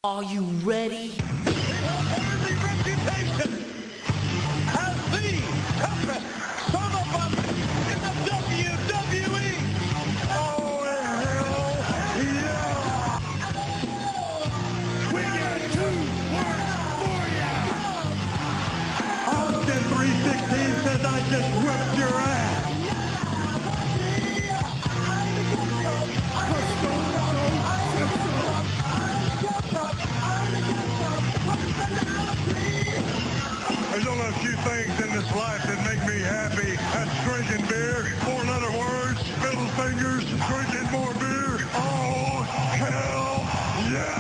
Are you ready? Worthy reputation as the toughest son of a in the WWE. Oh hell yeah! We got 2 words for ya. Austin 316 says I just whipped your ass. There's only a few things in this life that make me happy. That's drinking beer, 4 letter words, middle fingers, drinking more beer. Oh, hell yeah!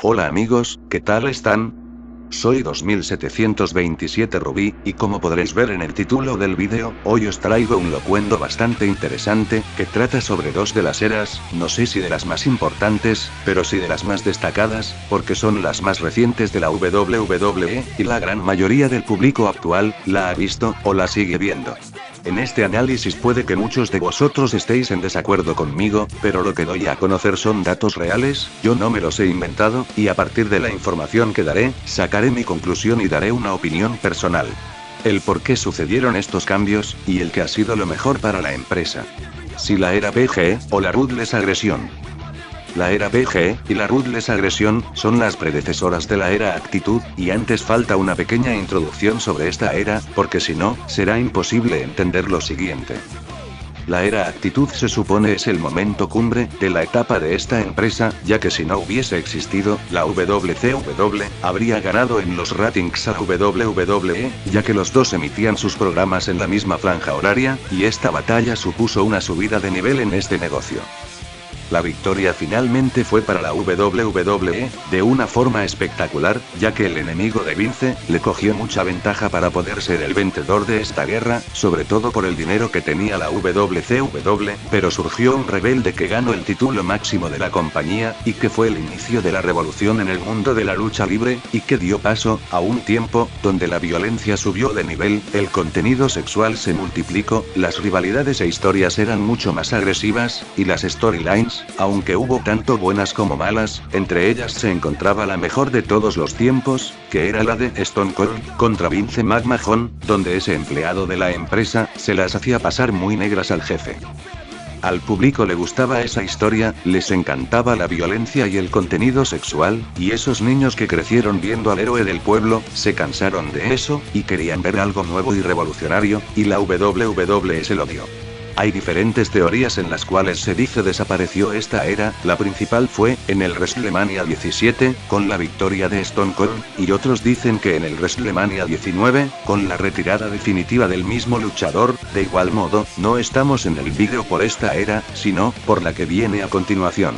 Hola amigos, ¿qué tal están? Soy 2727 Rubí, y como podréis ver en el título del vídeo, hoy os traigo un locuendo bastante interesante, que trata sobre 2 de las eras, no sé si de las más importantes, pero sí de las más destacadas, porque son las más recientes de la WWE, y la gran mayoría del público actual, la ha visto, o la sigue viendo. En este análisis puede que muchos de vosotros estéis en desacuerdo conmigo, pero lo que doy a conocer son datos reales, yo no me los he inventado, y a partir de la información que daré, sacaré mi conclusión y daré una opinión personal. El por qué sucedieron estos cambios, y el que ha sido lo mejor para la empresa. Si la era PG, o la Ruthless Aggression. La era PG, y la Ruthless Aggression, son las predecesoras de la era Actitud, y antes falta una pequeña introducción sobre esta era, porque si no, será imposible entender lo siguiente. La era Actitud se supone es el momento cumbre, de la etapa de esta empresa, ya que si no hubiese existido, la WCW, habría ganado en los ratings a WWE, ya que los dos emitían sus programas en la misma franja horaria, y esta batalla supuso una subida de nivel en este negocio. La victoria finalmente fue para la WWE, de una forma espectacular, ya que el enemigo de Vince, le cogió mucha ventaja para poder ser el vencedor de esta guerra, sobre todo por el dinero que tenía la WCW, pero surgió un rebelde que ganó el título máximo de la compañía, y que fue el inicio de la revolución en el mundo de la lucha libre, y que dio paso, a un tiempo, donde la violencia subió de nivel, el contenido sexual se multiplicó, las rivalidades e historias eran mucho más agresivas, y las storylines, aunque hubo tanto buenas como malas, entre ellas se encontraba la mejor de todos los tiempos, que era la de Stone Cold contra Vince McMahon, donde ese empleado de la empresa, se las hacía pasar muy negras al jefe. Al público le gustaba esa historia, les encantaba la violencia y el contenido sexual, y esos niños que crecieron viendo al héroe del pueblo, se cansaron de eso, y querían ver algo nuevo y revolucionario, y la WWE se lo dio. Hay diferentes teorías en las cuales se dice desapareció esta era, la principal fue, en el WrestleMania 17, con la victoria de Stone Cold, y otros dicen que en el WrestleMania 19, con la retirada definitiva del mismo luchador, de igual modo, no estamos en el vídeo por esta era, sino, por la que viene a continuación.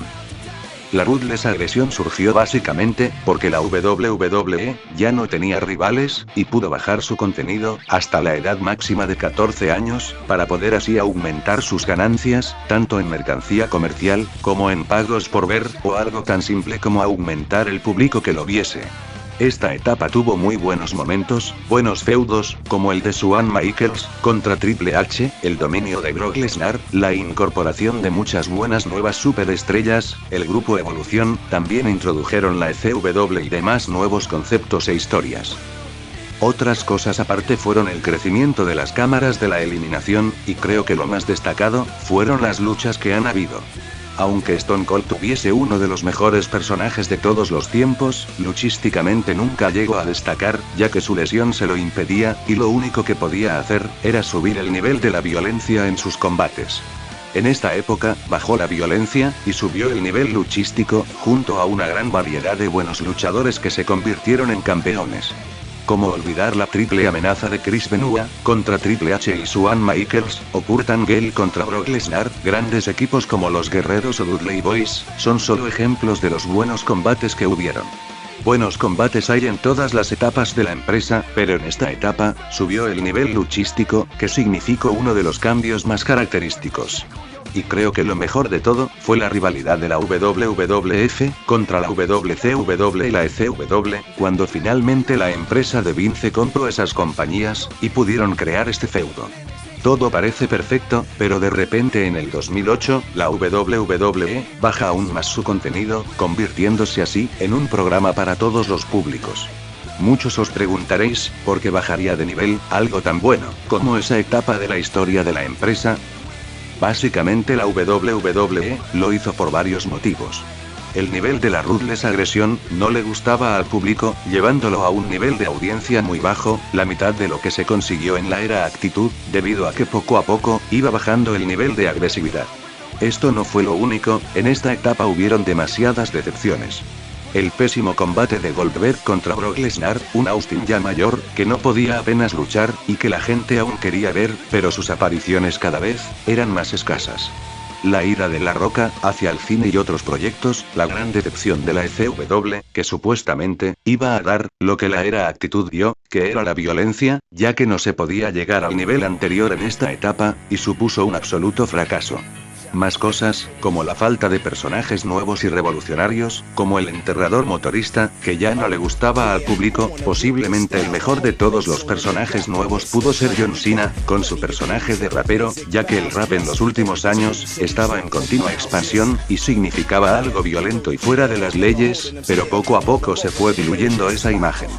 La Ruthless Aggression surgió básicamente, porque la WWE, ya no tenía rivales, y pudo bajar su contenido, hasta la edad máxima de 14 años, para poder así aumentar sus ganancias, tanto en mercancía comercial, como en pagos por ver, o algo tan simple como aumentar el público que lo viese. Esta etapa tuvo muy buenos momentos, buenos feudos, como el de Shawn Michaels, contra Triple H, el dominio de Brock Lesnar, la incorporación de muchas buenas nuevas superestrellas, el grupo Evolución, también introdujeron la ECW y demás nuevos conceptos e historias. Otras cosas aparte fueron el crecimiento de las cámaras de la eliminación, y creo que lo más destacado, fueron las luchas que han habido. Aunque Stone Cold tuviese uno de los mejores personajes de todos los tiempos, luchísticamente nunca llegó a destacar, ya que su lesión se lo impedía, y lo único que podía hacer, era subir el nivel de la violencia en sus combates. En esta época, bajó la violencia, y subió el nivel luchístico, junto a una gran variedad de buenos luchadores que se convirtieron en campeones. Como olvidar la triple amenaza de Chris Benoit, contra Triple H y Shawn Michaels, o Kurt Angle contra Brock Lesnar, grandes equipos como los Guerreros o Dudley Boyz, son solo ejemplos de los buenos combates que hubieron. Buenos combates hay en todas las etapas de la empresa, pero en esta etapa, subió el nivel luchístico, que significó uno de los cambios más característicos. Y creo que lo mejor de todo, fue la rivalidad de la WWF, contra la WCW y la ECW, cuando finalmente la empresa de Vince compró esas compañías, y pudieron crear este feudo. todo parece perfecto, pero de repente en el 2008, la WWE baja aún más su contenido, convirtiéndose así en un programa para todos los públicos. Muchos os preguntaréis, ¿por qué bajaría de nivel algo tan bueno como esa etapa de la historia de la empresa? Básicamente la WWE lo hizo por varios motivos. El nivel de la ruthless agresión no le gustaba al público, llevándolo a un nivel de audiencia muy bajo, la mitad de lo que se consiguió en la era Actitud, debido a que poco a poco iba bajando el nivel de agresividad. Esto no fue lo único, en esta etapa hubieron demasiadas decepciones. El pésimo combate de Goldberg contra Brock Lesnar, un Austin ya mayor, que no podía apenas luchar, y que la gente aún quería ver, pero sus apariciones cada vez eran más escasas. La ira de La Roca hacia el cine y otros proyectos, la gran decepción de la ECW, que supuestamente iba a dar lo que la era Actitud dio, que era la violencia, ya que no se podía llegar al nivel anterior en esta etapa, y supuso un absoluto fracaso. Más cosas, como la falta de personajes nuevos y revolucionarios, como el enterrador motorista, que ya no le gustaba al público, posiblemente el mejor de todos los personajes nuevos pudo ser John Cena, con su personaje de rapero, ya que el rap en los últimos años estaba en continua expansión, y significaba algo violento y fuera de las leyes, pero poco a poco se fue diluyendo esa imagen.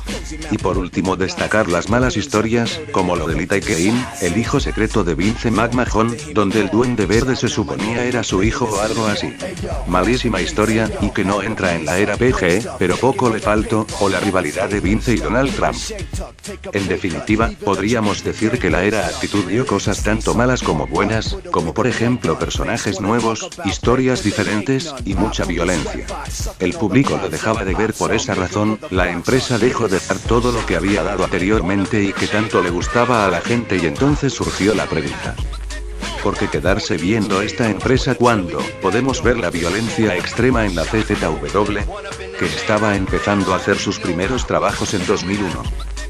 Y por último destacar las malas historias, como lo de Lita Kane, el hijo secreto de Vince McMahon, donde el Duende Verde se suponía era su hijo o algo así. Malísima historia, y que no entra en la era PG, pero poco le faltó, o la rivalidad de Vince y Donald Trump. En definitiva, podríamos decir que la era Actitud dio cosas tanto malas como buenas, como por ejemplo personajes nuevos, historias diferentes, y mucha violencia. El público lo dejaba de ver por esa razón, la empresa dejó de dar todo lo que había dado anteriormente y que tanto le gustaba a la gente, y entonces surgió la pregunta. ¿Por qué quedarse viendo esta empresa cuando podemos ver la violencia extrema en la CZW? Que estaba empezando a hacer sus primeros trabajos en 2001.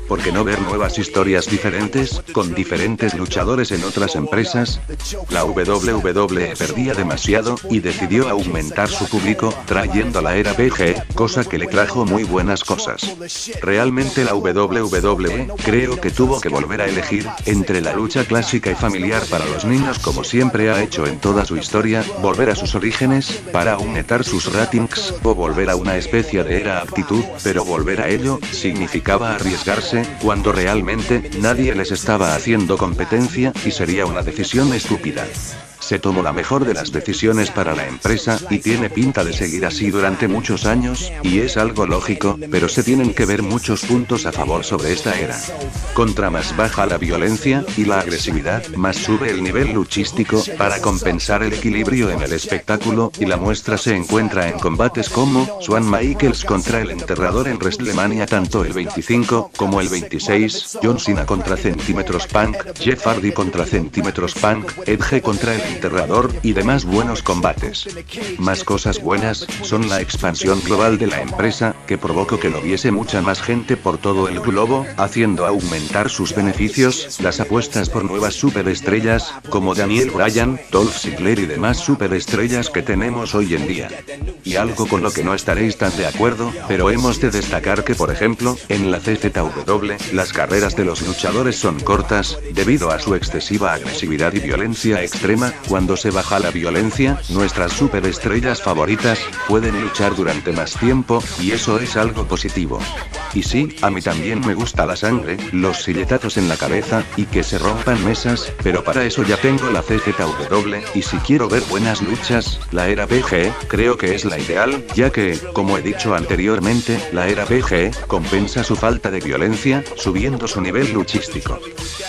¿Por qué no ver nuevas historias diferentes, con diferentes luchadores en otras empresas? La WWE perdía demasiado, y decidió aumentar su público, trayendo la era PG, cosa que le trajo muy buenas cosas. Realmente la WWE, creo que tuvo que volver a elegir, entre la lucha clásica y familiar para los niños como siempre ha hecho en toda su historia, volver a sus orígenes, para aumentar sus ratings, o volver a una especie de era Actitud, pero volver a ello, significaba arriesgarse, cuando realmente nadie les estaba haciendo competencia, y sería una decisión estúpida. Se tomó la mejor de las decisiones para la empresa, y tiene pinta de seguir así durante muchos años, y es algo lógico, pero se tienen que ver muchos puntos a favor sobre esta era. Contra más baja la violencia y la agresividad, más sube el nivel luchístico, para compensar el equilibrio en el espectáculo, y la muestra se encuentra en combates como Shawn Michaels contra el Enterrador en WrestleMania tanto el 25 como el 26, John Cena contra Centímetros Punk, Jeff Hardy contra Centímetros Punk, Edge contra el Enterrador, y demás buenos combates. Más cosas buenas, son la expansión global de la empresa, que provocó que lo viese mucha más gente por todo el globo, haciendo aumentar sus beneficios, las apuestas por nuevas superestrellas, como Daniel Bryan, Dolph Ziggler y demás superestrellas que tenemos hoy en día. Y algo con lo que no estaréis tan de acuerdo, pero hemos de destacar que por ejemplo, en la CZW, las carreras de los luchadores son cortas, debido a su excesiva agresividad y violencia extrema. Cuando se baja la violencia, nuestras superestrellas favoritas pueden luchar durante más tiempo, y eso es algo positivo. Y sí, a mí también me gusta la sangre, los silletazos en la cabeza, y que se rompan mesas, pero para eso ya tengo la CZW, y si quiero ver buenas luchas, la era PG, creo que es la ideal, ya que, como he dicho anteriormente, la era PG compensa su falta de violencia, subiendo su nivel luchístico.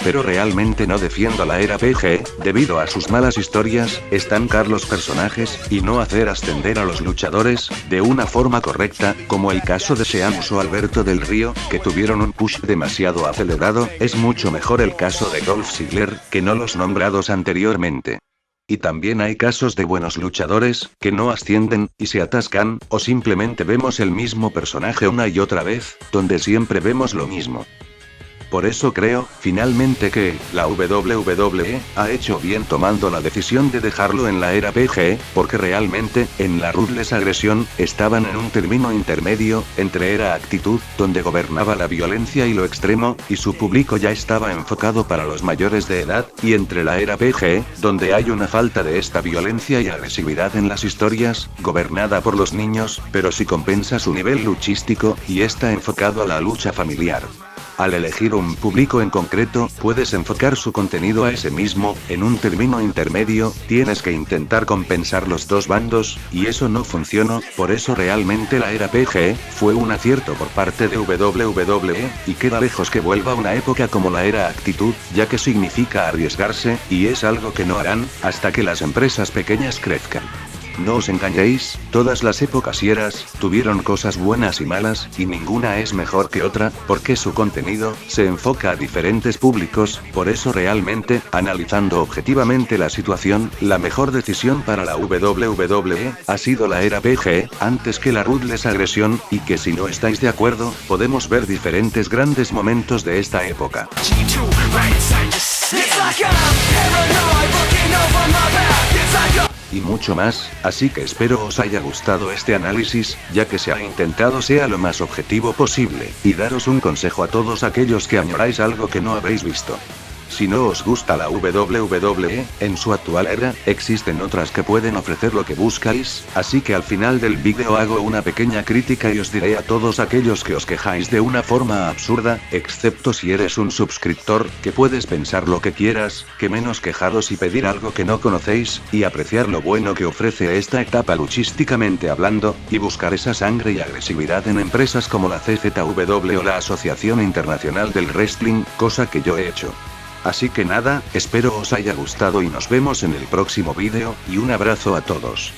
Pero realmente no defiendo la era PG, debido a sus malas historias, estancar los personajes, y no hacer ascender a los luchadores, de una forma correcta, como el caso de Sheamus o Alberto del Río, que tuvieron un push demasiado acelerado, es mucho mejor el caso de Dolph Ziggler, que no los nombrados anteriormente. Y también hay casos de buenos luchadores, que no ascienden, y se atascan, o simplemente vemos el mismo personaje una y otra vez, donde siempre vemos lo mismo. Por eso creo, finalmente que, la WWE, ha hecho bien tomando la decisión de dejarlo en la era PG, porque realmente, en la Ruthless Aggression, estaban en un término intermedio, entre era actitud, donde gobernaba la violencia y lo extremo, y su público ya estaba enfocado para los mayores de edad, y entre la era PG, donde hay una falta de esta violencia y agresividad en las historias, gobernada por los niños, pero sí compensa su nivel luchístico, y está enfocado a la lucha familiar. Al elegir un público en concreto, puedes enfocar su contenido a ese mismo, en un término intermedio, tienes que intentar compensar los dos bandos, y eso no funcionó, por eso realmente la era PG, fue un acierto por parte de WWE, y queda lejos que vuelva una época como la era actitud, ya que significa arriesgarse, y es algo que no harán, hasta que las empresas pequeñas crezcan. No os engañéis, todas las épocas y eras, tuvieron cosas buenas y malas, y ninguna es mejor que otra, porque su contenido, se enfoca a diferentes públicos, por eso realmente, analizando objetivamente la situación, la mejor decisión para la WWE, ha sido la era PG, antes que la Ruthless Aggression, y que si no estáis de acuerdo, podemos ver diferentes grandes momentos de esta época. Y mucho más, así que espero os haya gustado este análisis, ya que se ha intentado sea lo más objetivo posible, y daros un consejo a todos aquellos que añoráis algo que no habéis visto. Si no os gusta la WWE, en su actual era, existen otras que pueden ofrecer lo que buscáis, así que al final del vídeo hago una pequeña crítica y os diré a todos aquellos que os quejáis de una forma absurda, excepto si eres un suscriptor, que puedes pensar lo que quieras, que menos quejaros y pedir algo que no conocéis, y apreciar lo bueno que ofrece esta etapa luchísticamente hablando, y buscar esa sangre y agresividad en empresas como la CZW o la Asociación Internacional del Wrestling, cosa que yo he hecho. Así que nada, espero os haya gustado y nos vemos en el próximo vídeo, y un abrazo a todos.